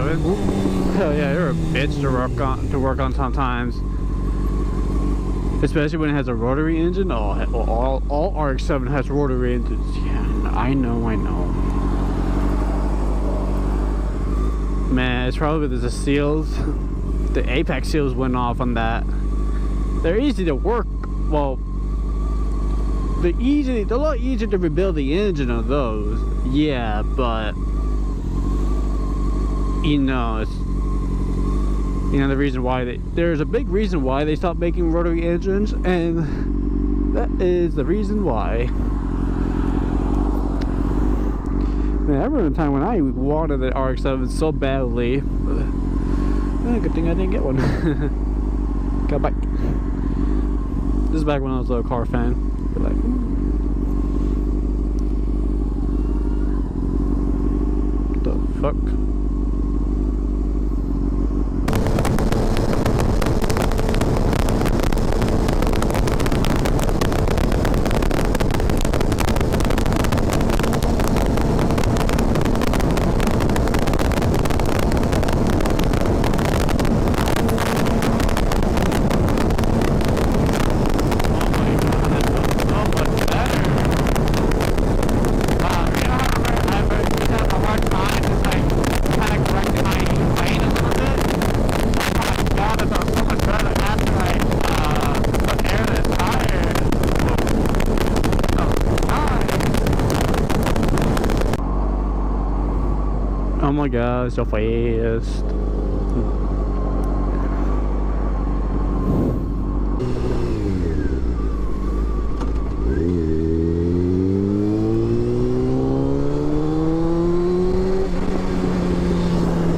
RX-7? Hell yeah, they're a bitch to work on sometimes. Especially when it has a rotary engine. Oh, all RX-7 has rotary engines. Yeah, I know. Man, it's probably because the seals, the apex seals went off on that. They're easy to work. Well, they're a lot easier to rebuild the engine of those. Yeah, but you know, the reason why there's a big reason why they stopped making rotary engines, and that is the reason why. Man, I remember the time when I wanted the RX-7 so badly. Good thing I didn't get one. Got a bike. This is back when I was a car fan. But like, what the fuck? Oh my god, so fast.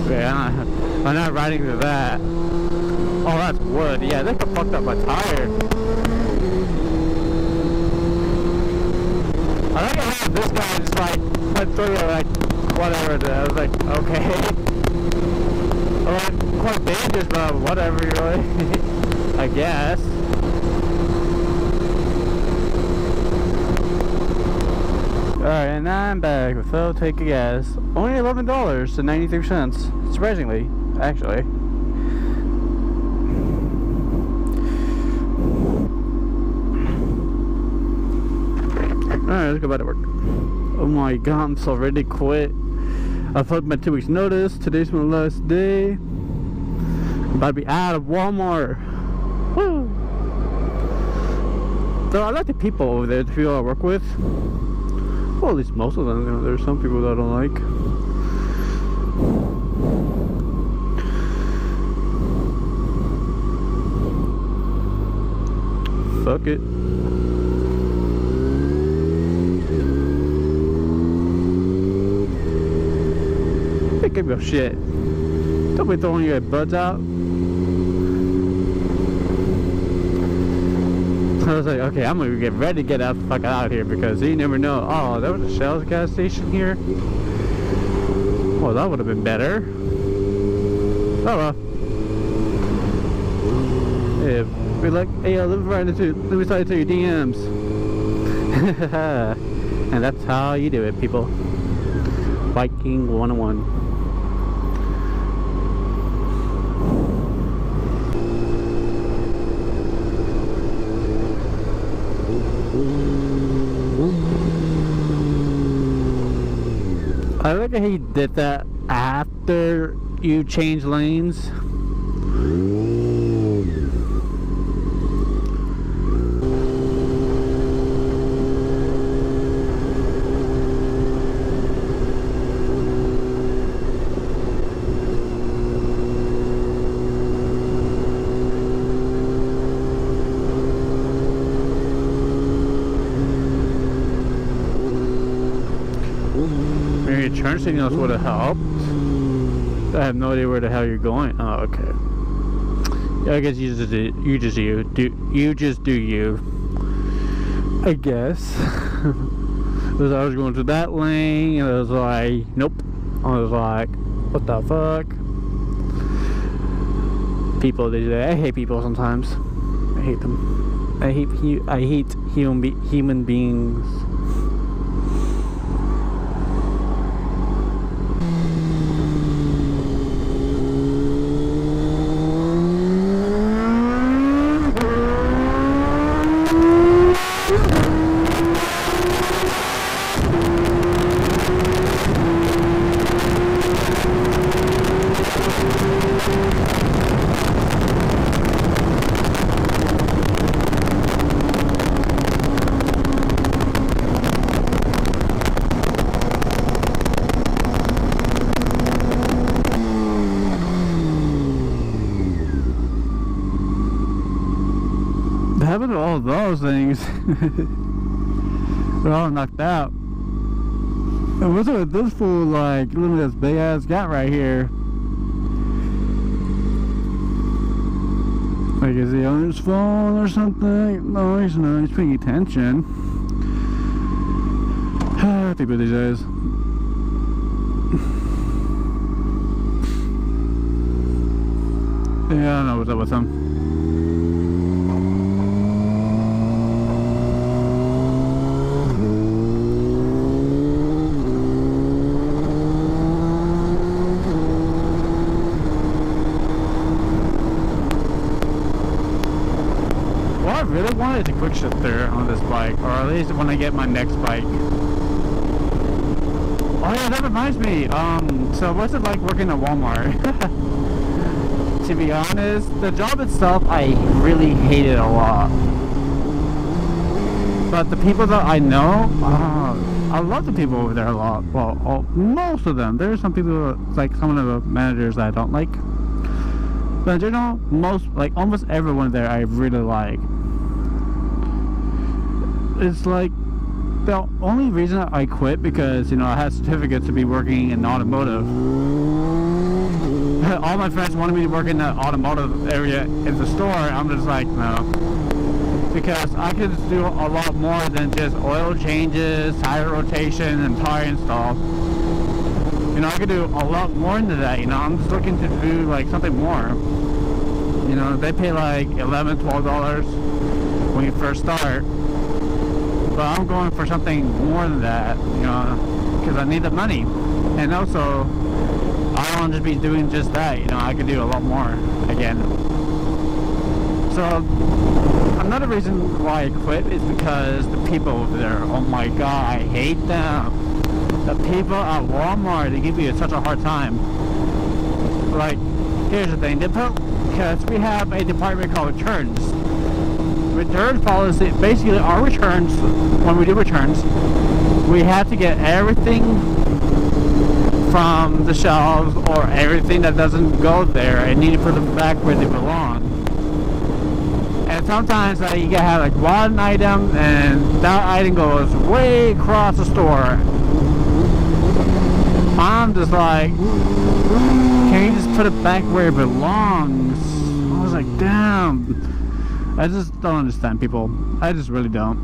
Yeah, I'm not riding to that. Oh, that's wood. Yeah, that could fucked up my tire. I think I had this guy just like went through it like whatever. I was like, okay. I'm like, quite dangerous, but whatever, really. I guess. Alright, and I'm back with Phil Take a Gas. Only $11 and 93 cents. Surprisingly, actually. Alright, let's go back to work. Oh my god, I'm so ready to quit. I put my 2 weeks notice. Today's my last day. I'm about to be out of Wal-Mart. Woo! So I like the people over there, the people I work with. Well, at least most of them. You know, there's some people that I don't like. Fuck it. They give me a shit. Don't be throwing your buds out. I was like, okay, I'm gonna get ready to get the fuck out of here because you never know. Oh, there was a Shell's gas station here. Oh, that would have been better. Oh well. Yeah, be like, hey, let me slide into your DMs. And that's how you do it, people. Viking 101. I like how he did that after you change lanes. Maybe turn signals would have helped. I have no idea where the hell you're going. Oh, okay. Yeah, I guess you just do you. I guess. Because I was going to that lane and I was like, nope. I was like, what the fuck? People, I hate people sometimes. I hate them. I hate human beings. happened to all those things? They're all knocked out. And what's up with this fool, like, look at this big ass gap right here. Like, is he on his phone or something? No, he's not. He's paying attention. People these days. Yeah, I don't know what's up with him. Well, I really wanted to quick shift there on this bike, or at least when I get my next bike. Oh yeah, that reminds me. So what's it like working at Walmart? To be honest, the job itself, I really hate it a lot. But the people that I know, I love the people over there a lot. Well, most of them. There are some people, like some of the managers that I don't like. But in general, almost everyone there I really like. It's like, the only reason I quit because, you know, I had certificates to be working in automotive. All my friends wanted me to work in the automotive area in the store. I'm just like, no. Because I could do a lot more than just oil changes, tire rotation, and tire install. You know, I could do a lot more into that, you know. I'm just looking to do, like, something more. You know, they pay like $11, $12 when you first start. But I'm going for something more than that, you know, because I need the money. And also, I don't want to be doing just that, you know, I could do a lot more again. So, another reason why I quit is because the people over there, oh my god, I hate them. The people at Walmart, they give you such a hard time. Like, here's the thing, because we have a department called returns. Returns policy, basically our returns, when we do returns, we have to get everything from the shelves or everything that doesn't go there and need to put them back where they belong. And sometimes you can have like one item and that item goes way across the store. I'm just like, can you just put it back where it belongs? I was like, damn. I just don't understand people. I just really don't.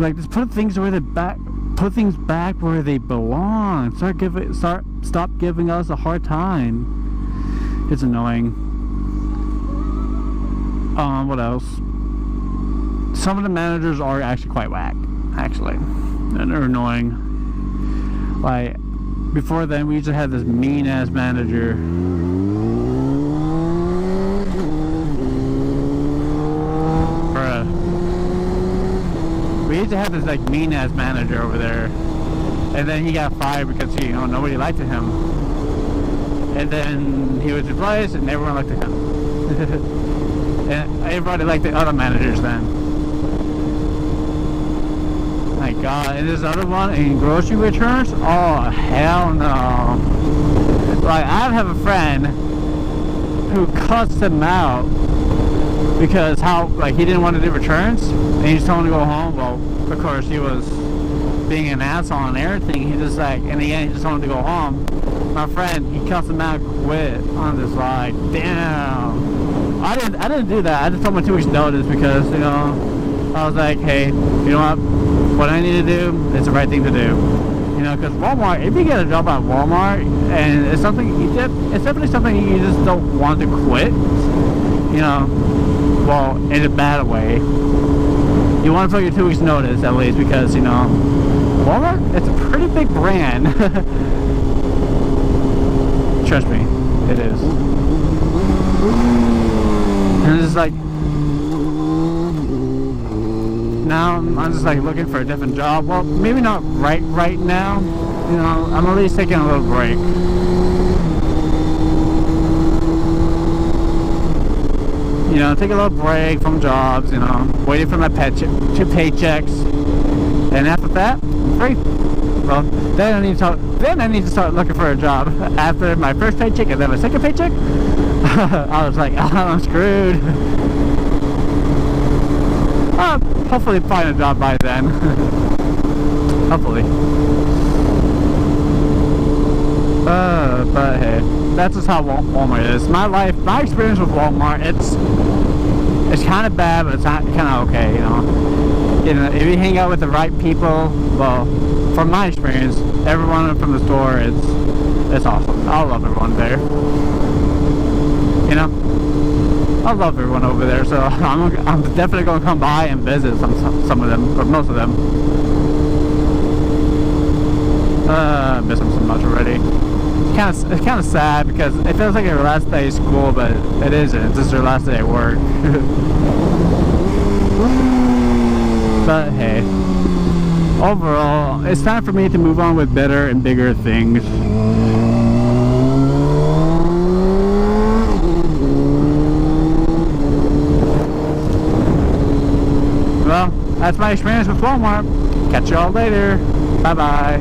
Like, just put things where they put things back where they belong. Stop giving us a hard time. It's annoying. What else? Some of the managers are actually quite whack, actually. And they're annoying. Like, before then we used to have this mean ass manager. We used to have this like mean ass manager over there, and then he got fired because nobody liked him, and then he was replaced and everyone liked him. And everybody liked the other managers then. My god, and this other one in grocery returns, oh hell no. Like, I have a friend who cussed him out because he didn't want to do returns and he just told him to go home. Well, of course he was being an asshole and everything. He just like, in the end, he just told him to go home. My friend, he cussed him out, quit. I'm just like, damn. I didn't do that. I just told him 2 weeks notice because, you know, I was like, hey, you know what I need to do, it's the right thing to do. You know, because Walmart, if you get a job at Walmart and it's definitely something you just don't want to quit, you know, well, in a bad way. You want to put your 2 weeks notice at least because, you know, Walmart, it's a pretty big brand. Trust me, it is. And it's just like, now I'm just like looking for a different job. Well, maybe not right now. You know, I'm at least taking a little break. You know, take a little break from jobs, you know, waiting for my 2 paychecks. And after that, I'm free. Well, then I need to start looking for a job. After my first paycheck and then my second paycheck, I was like, oh, I'm screwed. Hopefully find a job by then. Hopefully. But hey, that's just how Walmart is. My experience with Walmart, it's kind of bad, but it's kind of okay, you know. If you hang out with the right people, well, from my experience, everyone from the store, it's awesome. I love everyone there. You know, I love everyone over there, so I'm definitely gonna come by and visit some of them, or most of them. I miss them so much already. It's kind of sad because it feels like their last day of school, but it isn't. It's just their last day at work. But hey, overall, it's time for me to move on with better and bigger things. Well, that's my experience with Walmart. Catch y'all later. Bye bye.